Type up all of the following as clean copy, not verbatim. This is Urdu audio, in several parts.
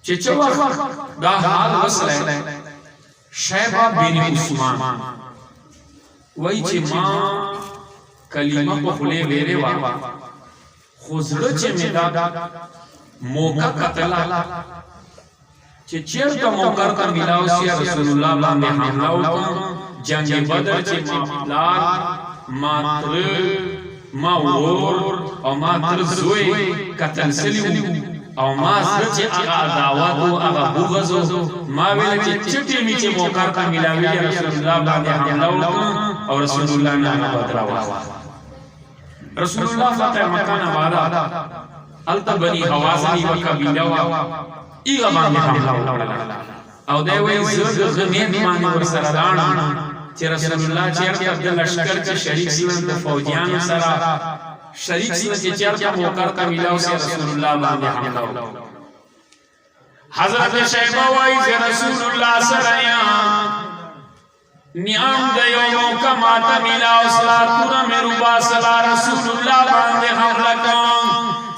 چچوا دا حال وصله شیبہ بن عثمان وای چې ما کلمه په خله ویره وا خوزړه چې مې دا موقع قتلا چې چیرته موقع کا ملاو سی رسول الله باندې حمله وکړ جنگ بدر چې ما ما ور او ما تر زوی قتل سلیو او ما سره چې هغه عداوت او هغه بغض ما ویل چې چټي می چې موقع کا ملاوي رسول الله باندې حمله وکړ او رسول الله نه بدراوا رسول الله فتح مکه نه والا التا بني حوازنی و قبیله وا ایغه باندې حمله وکړه او دوی وایي زړه غنیمت باندې ورسره راڼه چې رسول الله چیرته د لشکر کې شریک شول د فوجیانو سره شریک شول چې چیرته موقع کا ملاو سي رسول الله باندې حمله وکړه حضرت شیبہ وایي چې رسول الله سره یا نیام د یو موقع ماته ملاو صلاتونه مې ربا صلا رسول الله باندې حمله کوم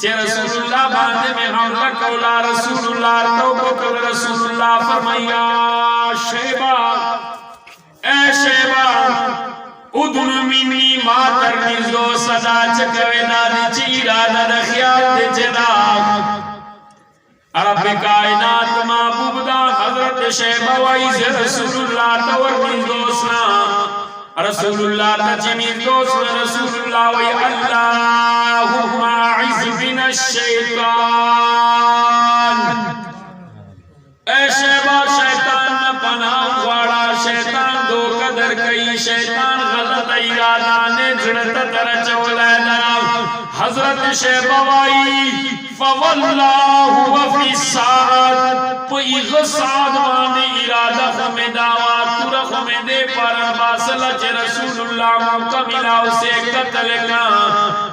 چې رسول الله باندې مې حمله کولا رسول الله توبه رسول الله فرمایا شیبہ اے شیبہ ادن منی ما ترنیزو صدا چکوی دادی چیرا دا خیال دے چدا رب کائنات محبوب دا حضرت شیبہ وائز رسول اللہ تورنیز دوسنا رسول اللہ تجمیز دوسنا رسول اللہ وی اللہم اعز بنا الشیطان اے شیبہ شیطان نہ پناہ وارا شیطان دو قدر کئی شیطان غلط ارادہ نے جڑت ترچولے درام حضرت شیبہ وائی فواللہ وفی الساعت پئی غصاد وانے ارادہ خمیداوا تورا خمیدے پارن باسلہ چے رسول اللہ مکملہ اسے قتل کا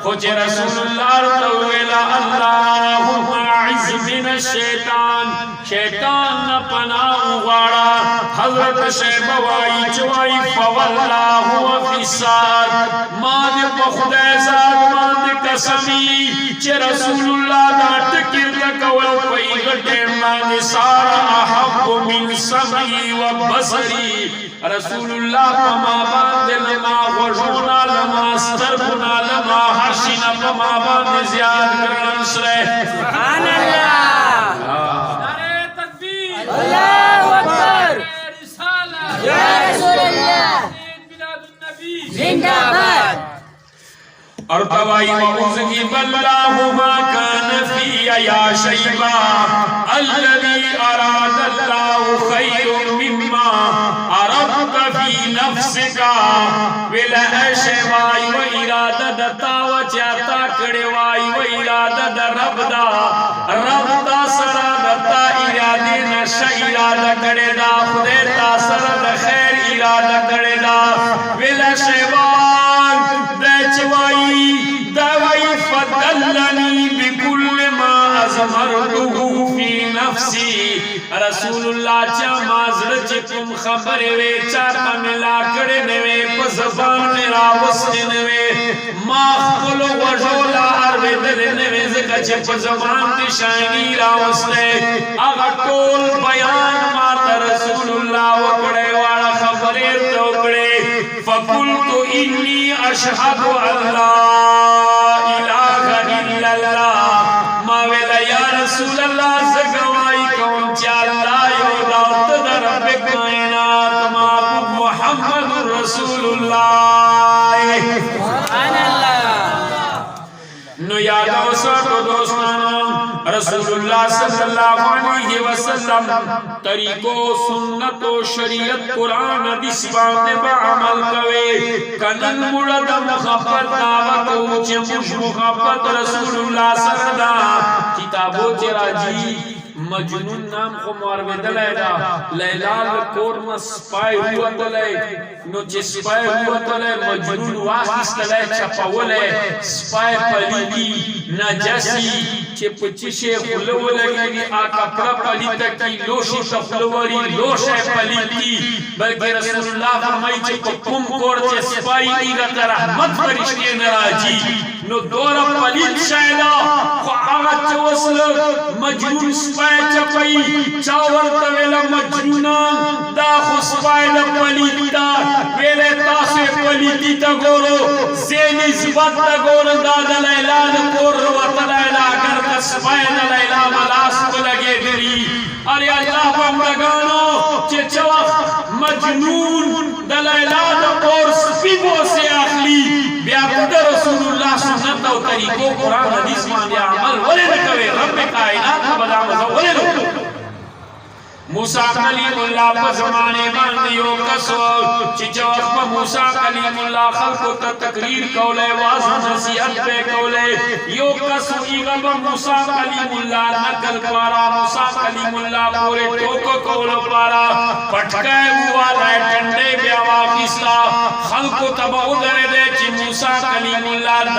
خوچ رسول اللہ رتویلا اللہم اعز من الشیطان شیطان نہ پناہ غاڑا حضرت شیبہ وائی چوائی فواللہ وفی الساعت ماد بخدے زاد ماد قسمی چے رسول اللہ دات کرد کول پئی گٹے ماد سارا احب من سمعی و بصری رسول اللہ پما باند لما غجونا لما استربنا لما حشنا پما باند زیاد کرن سرے سبحان اللہ نعرہ تکبیر اللہ اکبر یا رسول اللہ زندہ باد ارتوائی وعزگی باللہ ما کان فی یا شیبہ الذي اراد اللہ خیر مما ارادت فی نفسك ویلہ شیبائی و ارادہ دتا و چاہتا کڑے وائی و ارادہ دا رب دا سرا دتا ارادی نشا ارادہ کڑے دا خودے تا سرا دا خیر ارادہ کڑے دا ویلہ شیبان بیچوائی دوائی فدلنی بکل ما ازمرده فی نفسی رسول اللہ چا مازر چکم خبر وے چاہتا ملا کڑے نوے پزبان میرا وسط نوے ماخلو وجولا عربی در نوے زکا چے پزبان تشائنی را وسطے اگا ٹول بیان ماتا رسول اللہ وکڑے والا خبریر توکڑے فقلت انی اشہد اللہ الہ الا اللہ ماویلا یا رسول اللہ زگوائی کون چالا یودات در رب کائنات محبوب محمد رسول اللہ سبحان اللہ نو یادو ساتو دوستانو رسول اللہ صلی اللہ علیہ وسلم طریقو سنت و شریعت قرآن حدیث باندے با عمل کوئے کنن مرد مخبت دعوت اوچے مش مخبت رسول اللہ صلی اللہ علیہ وسلم کتابو چرا جی مجنون نام خو مارو دلائے دا لیلال کورم سپائی ہوا دلائے نو چے سپائی ہوا دلائے مجنون واقعیس دلائے چپاولے سپائی پلیتی نجسی چے پچشے خلو لگی آقا پڑا پلیتا کی لوشی تخلوری لوشے پلیتی بلکہ رسول اللہ فرمائی چے کم کور چے سپائی ایرت رحمت فرشتے نراجی نو دورا پلیت شایدا خو آغا چوصل مجنون سپای چپئی چاور تویلا مجنونان دا خو سپای دا پلیت دا ویلے تاسے پلیتی تا گورو زینی زبط تا گورو دا دلیلا دا کور روات لیلا گر دا سپای دلیلا ملاس کو لگے دری ارے اللہ بندگانو چے چوخ مجنون دلیلا دا کور سپیگو سے اخلی بیابود رسول اللہ سنت و طریقو قرآن حدیث مان یا عمل ولے نکوے رب کائنات بدا مزا ولے نکوے موسیٰ کلیم اللہ پا زمانے باندیو کسو چچو اخبا موسیٰ کلیم اللہ خلقو تا تقریر کولے واضح نصیحت پہ کولے یو کسو ایغبا موسیٰ کلیم اللہ نکل پارا موسیٰ کلیم اللہ پورے ٹوکو کولو پارا پٹکے ہوا لائے ٹنڈے بیا واقعستا خلقو تبا ادھر دے چی موسیٰ کلیم اللہ